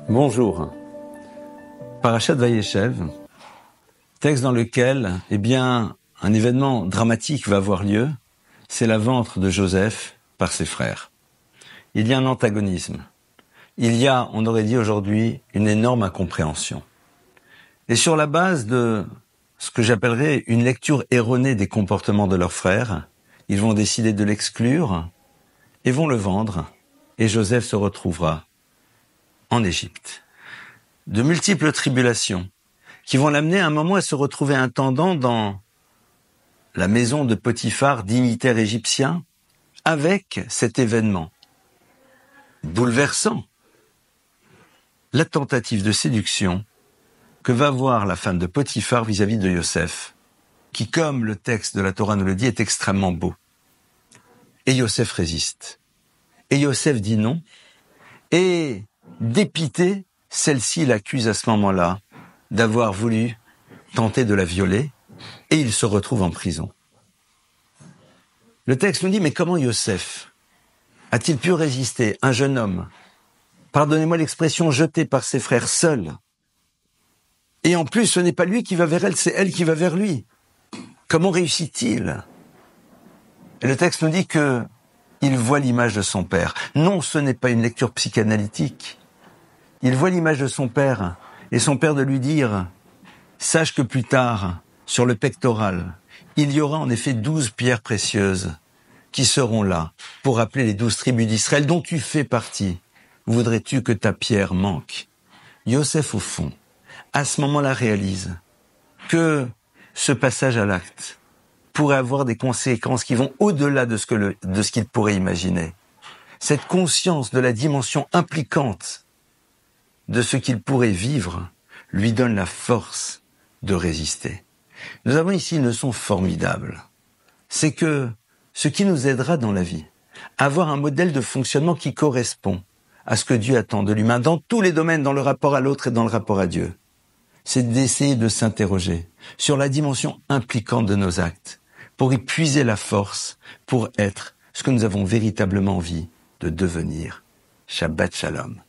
Bonjour. Parashat Vayeshev, texte dans lequel, un événement dramatique va avoir lieu, c'est la vente de Joseph par ses frères. Il y a un antagonisme. Il y a, on aurait dit aujourd'hui, une énorme incompréhension. Et sur la base de ce que j'appellerais une lecture erronée des comportements de leurs frères, ils vont décider de l'exclure et vont le vendre, et Joseph se retrouvera en Égypte. De multiples tribulations qui vont l'amener à un moment à se retrouver intendant dans la maison de Potiphar, dignitaire égyptien, avec cet événement bouleversant, la tentative de séduction que va voir la femme de Potiphar vis-à-vis de Yosef, qui, comme le texte de la Torah nous le dit, est extrêmement beau. Et Yosef résiste. Et Yosef dit non. Et dépité, celle-ci l'accuse à ce moment-là d'avoir voulu tenter de la violer, et il se retrouve en prison. Le texte nous dit, mais comment Yosef a-t-il pu résister, un jeune homme, pardonnez-moi l'expression, jeté par ses frères seul, et en plus ce n'est pas lui qui va vers elle, c'est elle qui va vers lui. Comment réussit-il? Et le texte nous dit que il voit l'image de son père. Non, ce n'est pas une lecture psychanalytique. Il voit l'image de son père, et son père de lui dire « Sache que plus tard, sur le pectoral, il y aura en effet 12 pierres précieuses qui seront là pour rappeler les 12 tribus d'Israël dont tu fais partie. Voudrais-tu que ta pierre manque ?» Yosef, au fond, à ce moment-là réalise que ce passage à l'acte pourrait avoir des conséquences qui vont au-delà de ce qu'il pourrait imaginer. Cette conscience de la dimension impliquante de ce qu'il pourrait vivre lui donne la force de résister. Nous avons ici une leçon formidable. C'est que ce qui nous aidera dans la vie, à avoir un modèle de fonctionnement qui correspond à ce que Dieu attend de l'humain, dans tous les domaines, dans le rapport à l'autre et dans le rapport à Dieu, c'est d'essayer de s'interroger sur la dimension impliquante de nos actes, pour y puiser la force, pour être ce que nous avons véritablement envie de devenir. Shabbat Shalom.